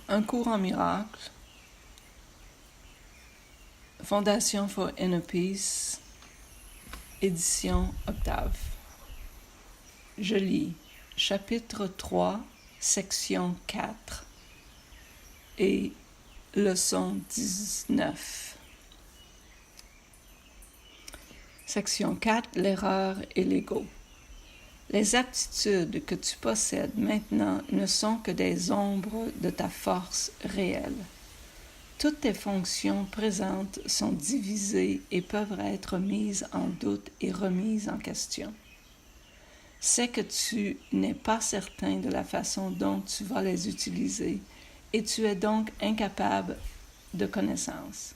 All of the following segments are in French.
Un cours en miracle, Fondation for Inner Peace, édition Octave. Je lis chapitre 3, section 4 et leçon 19. Section 4, l'erreur et l'ego. Les aptitudes que tu possèdes maintenant ne sont que des ombres de ta force réelle. Toutes tes fonctions présentes sont divisées et peuvent être mises en doute et remises en question. C'est que tu n'es pas certain de la façon dont tu vas les utiliser et tu es donc incapable de connaissance.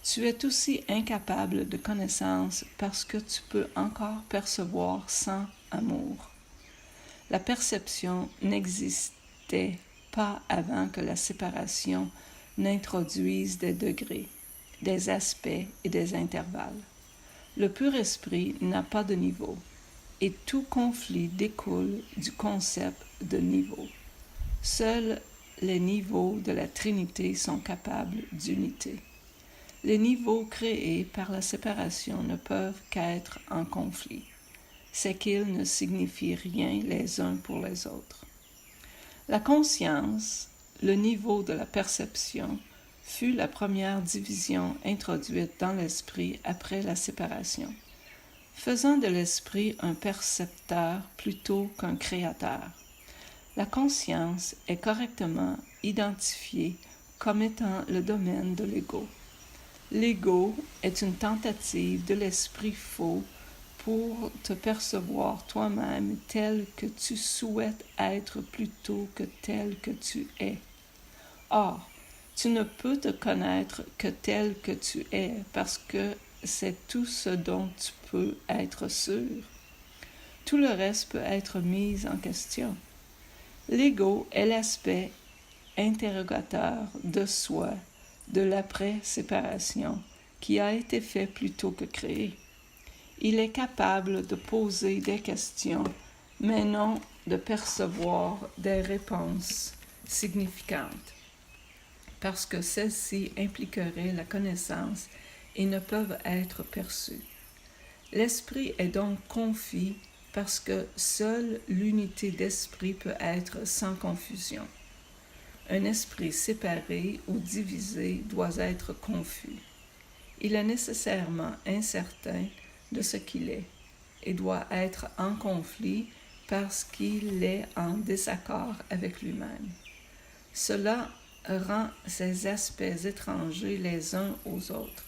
Tu es aussi incapable de connaissance parce que tu peux encore percevoir sans amour. La perception n'existait pas avant que la séparation n'introduise des degrés, des aspects et des intervalles. Le pur esprit n'a pas de niveau, et tout conflit découle du concept de niveau. Seuls les niveaux de la Trinité sont capables d'unité. Les niveaux créés par la séparation ne peuvent qu'être en conflit. C'est qu'ils ne signifient rien les uns pour les autres. La conscience, le niveau de la perception, fut la première division introduite dans l'esprit après la séparation, faisant de l'esprit un percepteur plutôt qu'un créateur. La conscience est correctement identifiée comme étant le domaine de l'ego. L'ego est une tentative de l'esprit faux pour te percevoir toi-même tel que tu souhaites être plutôt que tel que tu es. Or, tu ne peux te connaître que tel que tu es parce que c'est tout ce dont tu peux être sûr. Tout le reste peut être mis en question. L'ego est l'aspect interrogateur de soi, de l'après-séparation, qui a été fait plutôt que créé. Il est capable de poser des questions, mais non de percevoir des réponses significantes, parce que celles-ci impliqueraient la connaissance et ne peuvent être perçues. L'esprit est donc confus parce que seule l'unité d'esprit peut être sans confusion. Un esprit séparé ou divisé doit être confus. Il est nécessairement incertain de ce qu'il est et doit être en conflit parce qu'il est en désaccord avec lui-même. Cela rend ces aspects étrangers les uns aux autres,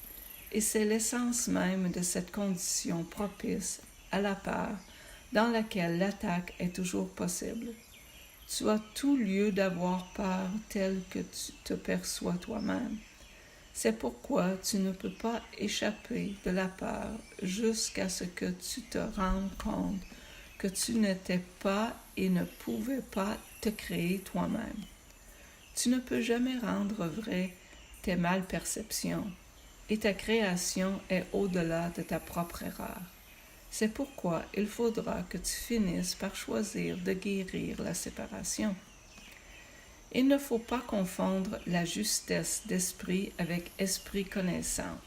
et c'est l'essence même de cette condition propice à la peur dans laquelle l'attaque est toujours possible. Tu as tout lieu d'avoir peur tel que tu te perçois toi-même. C'est pourquoi tu ne peux pas échapper de la peur jusqu'à ce que tu te rendes compte que tu n'étais pas et ne pouvais pas te créer toi-même. Tu ne peux jamais rendre vrai tes malperceptions, et ta création est au-delà de ta propre erreur. C'est pourquoi il faudra que tu finisses par choisir de guérir la séparation. Il ne faut pas confondre la justesse d'esprit avec esprit connaissant,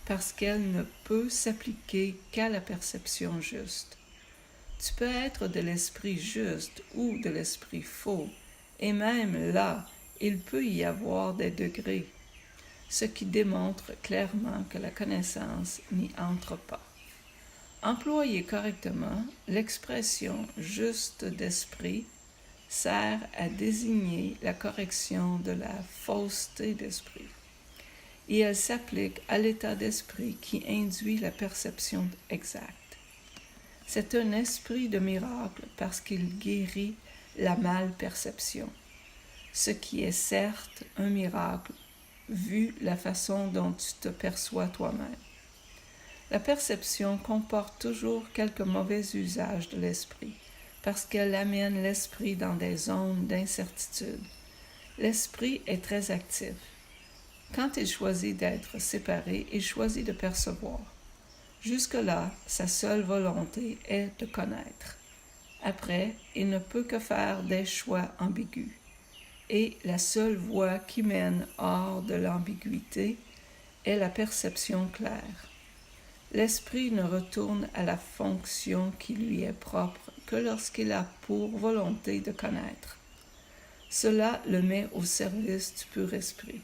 parce qu'elle ne peut s'appliquer qu'à la perception juste. Tu peux être de l'esprit juste ou de l'esprit faux, et même là, il peut y avoir des degrés, ce qui démontre clairement que la connaissance n'y entre pas. Employée correctement, l'expression « juste d'esprit » sert à désigner la correction de la fausseté d'esprit, et elle s'applique à l'état d'esprit qui induit la perception exacte. C'est un esprit de miracle parce qu'il guérit la malperception, ce qui est certes un miracle vu la façon dont tu te perçois toi-même. La perception comporte toujours quelque mauvais usage de l'esprit, parce qu'elle amène l'esprit dans des zones d'incertitude. L'esprit est très actif. Quand il choisit d'être séparé, il choisit de percevoir. Jusque-là, sa seule volonté est de connaître. Après, il ne peut que faire des choix ambigus. et la seule voie qui mène hors de l'ambiguïté est la perception claire. L'esprit ne retourne à la fonction qui lui est propre que lorsqu'il a pour volonté de connaître. Cela le met au service du pur esprit,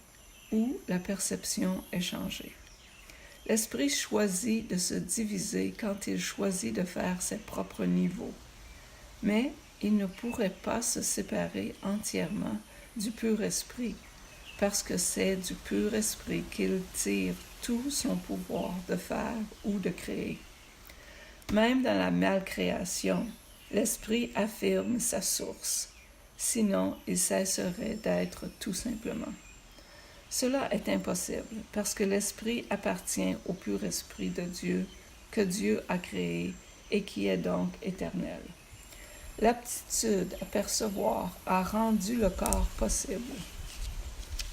où la perception est changée. L'esprit choisit de se diviser quand il choisit de faire ses propres niveaux, mais il ne pourrait pas se séparer entièrement du pur esprit, parce que c'est du pur esprit qu'il tire tout son pouvoir de faire ou de créer. Même dans la malcréation, l'esprit affirme sa source, sinon il cesserait d'être tout simplement. Cela est impossible parce que l'esprit appartient au pur esprit de Dieu que Dieu a créé et qui est donc éternel. L'aptitude à percevoir a rendu le corps possible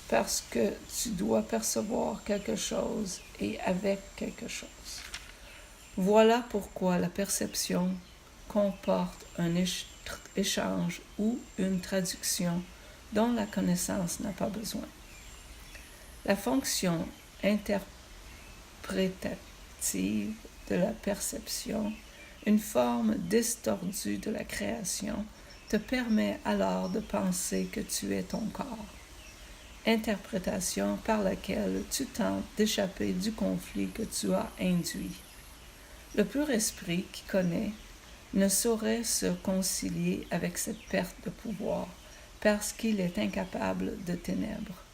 parce que tu dois percevoir quelque chose et avec quelque chose. Voilà pourquoi la perception comporte un échange ou une traduction dont la connaissance n'a pas besoin. La fonction interprétative de la perception, une forme distordue de la création, te permet alors de penser que tu es ton corps. Interprétation par laquelle tu tentes d'échapper du conflit que tu as induit. Le pur esprit qui connaît ne saurait se concilier avec cette perte de pouvoir parce qu'il est incapable de ténèbres.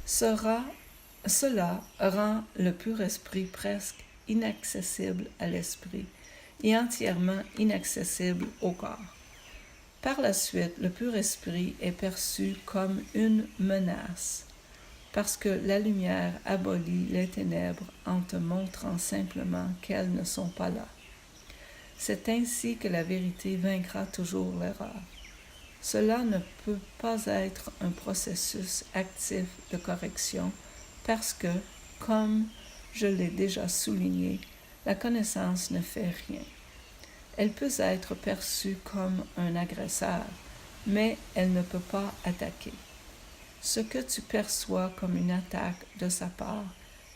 Cela rend le pur esprit presque inaccessible à l'esprit et entièrement inaccessible au corps. Par la suite, le pur esprit est perçu comme une menace, parce que la lumière abolit les ténèbres en te montrant simplement qu'elles ne sont pas là. C'est ainsi que la vérité vaincra toujours l'erreur. Cela ne peut pas être un processus actif de correction parce que, comme je l'ai déjà souligné, la connaissance ne fait rien. Elle peut être perçue comme un agresseur, mais elle ne peut pas attaquer. Ce que tu perçois comme une attaque de sa part,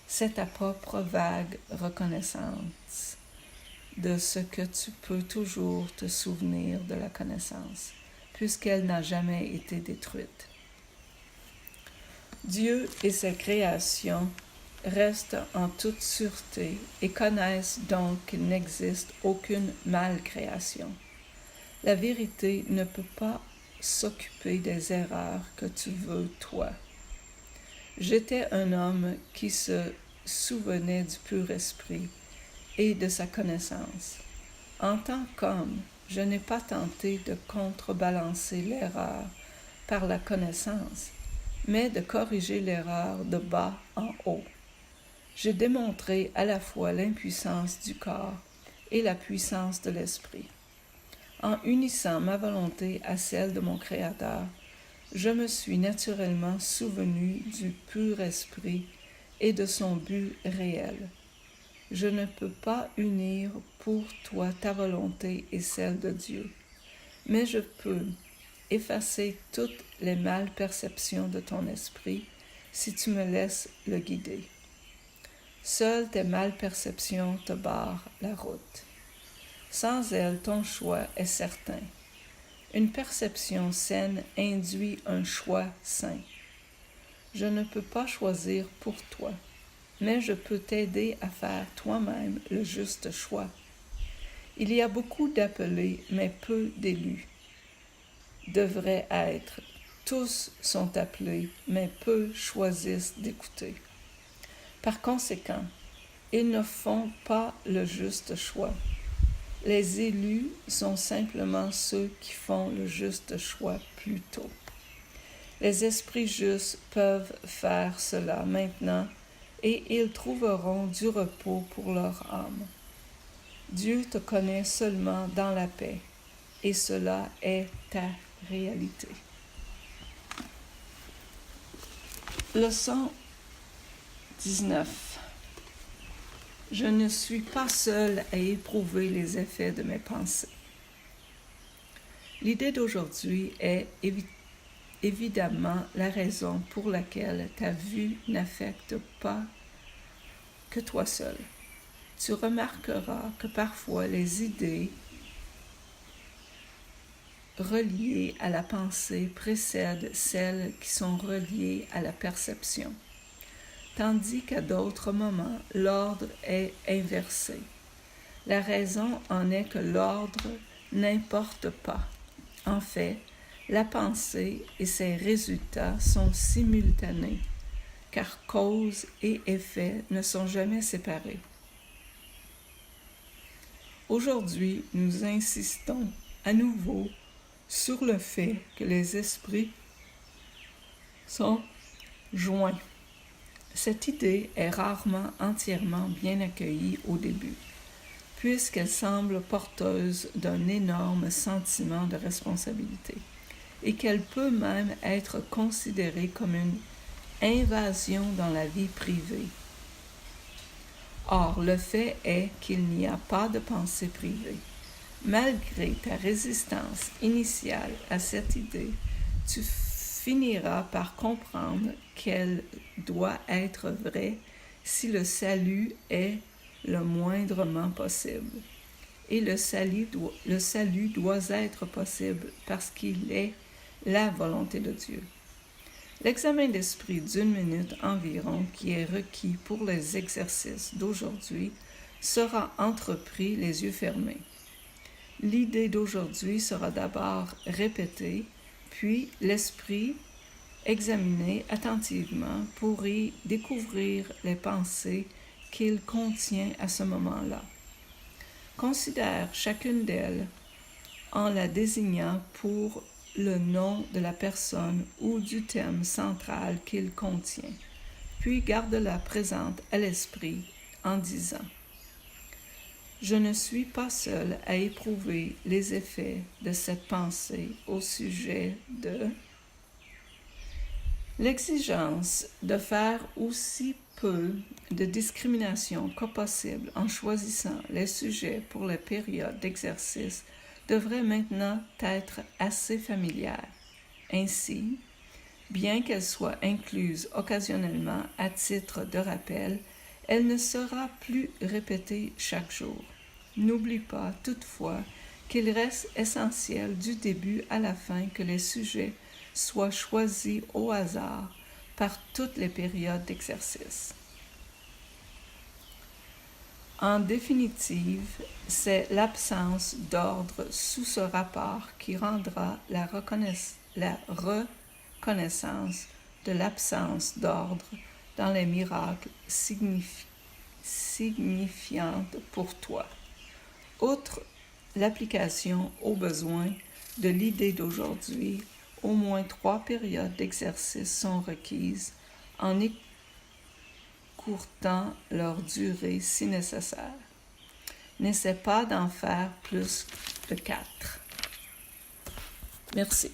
c'est ta propre vague reconnaissance de ce que tu peux toujours te souvenir de la connaissance, puisqu'elle n'a jamais été détruite. Dieu et sa création restent en toute sûreté et connaissent donc qu'il n'existe aucune malcréation. La vérité ne peut pas s'occuper des erreurs que tu veux toi. J'étais un homme qui se souvenait du pur esprit et de sa connaissance. En tant qu'homme, je n'ai pas tenté de contrebalancer l'erreur par la connaissance, mais de corriger l'erreur de bas en haut. J'ai démontré à la fois l'impuissance du corps et la puissance de l'esprit. En unissant ma volonté à celle de mon Créateur, je me suis naturellement souvenu du pur esprit et de son but réel. Je ne peux pas unir pour toi ta volonté et celle de Dieu, mais je peux effacer toutes les malperceptions de ton esprit si tu me laisses le guider. Seules tes malperceptions te barrent la route. Sans elles, ton choix est certain. Une perception saine induit un choix sain. Je ne peux pas choisir pour toi, mais je peux t'aider à faire toi-même le juste choix. Il y a beaucoup d'appelés, mais peu d'élus. Devrait être. Tous sont appelés, mais peu choisissent d'écouter. Par conséquent, ils ne font pas le juste choix. Les élus sont simplement ceux qui font le juste choix plus tôt. Les esprits justes peuvent faire cela maintenant et ils trouveront du repos pour leur âme. Dieu te connaît seulement dans la paix et cela est ta réalité. Leçon 19. Je ne suis pas seul à éprouver les effets de mes pensées. L'idée d'aujourd'hui est évidemment la raison pour laquelle ta vue n'affecte pas que toi seul. Tu remarqueras que parfois les idées reliées à la pensée précèdent celles qui sont reliées à la perception, tandis qu'à d'autres moments, l'ordre est inversé. La raison en est que l'ordre n'importe pas. En fait, la pensée et ses résultats sont simultanés, car cause et effet ne sont jamais séparés. Aujourd'hui, nous insistons à nouveau sur le fait que les esprits sont joints. Cette idée est rarement entièrement bien accueillie au début, puisqu'elle semble porteuse d'un énorme sentiment de responsabilité, et qu'elle peut même être considérée comme une invasion dans la vie privée. Or, le fait est qu'il n'y a pas de pensée privée. Malgré ta résistance initiale à cette idée, tu finiras par comprendre qu'elle doit être vraie si le salut est le moindrement possible. Et le salut doit être possible parce qu'il est la volonté de Dieu. L'examen d'esprit d'1 minute environ qui est requis pour les exercices d'aujourd'hui sera entrepris les yeux fermés. L'idée d'aujourd'hui sera d'abord répétée, puis l'esprit examiné attentivement pour y découvrir les pensées qu'il contient à ce moment-là. Considère chacune d'elles en la désignant pour le nom de la personne ou du thème central qu'il contient, puis garde-la présente à l'esprit en disant « Je ne suis pas seul à éprouver les effets de cette pensée au sujet de… » L'exigence de faire aussi peu de discrimination que possible en choisissant les sujets pour les périodes d'exercice devrait maintenant être assez familière. Ainsi, bien qu'elle soit incluse occasionnellement à titre de rappel, elle ne sera plus répétée chaque jour. N'oublie pas toutefois qu'il reste essentiel du début à la fin que les sujets soient choisis au hasard par toutes les périodes d'exercice. En définitive, c'est l'absence d'ordre sous ce rapport qui rendra la reconnaissance de l'absence d'ordre dans les miracles signifiante pour toi. Outre l'application aux besoins de l'idée d'aujourd'hui, au moins 3 périodes d'exercice sont requises en écourtant leur durée si nécessaire. N'essaie pas d'en faire plus de 4. Merci.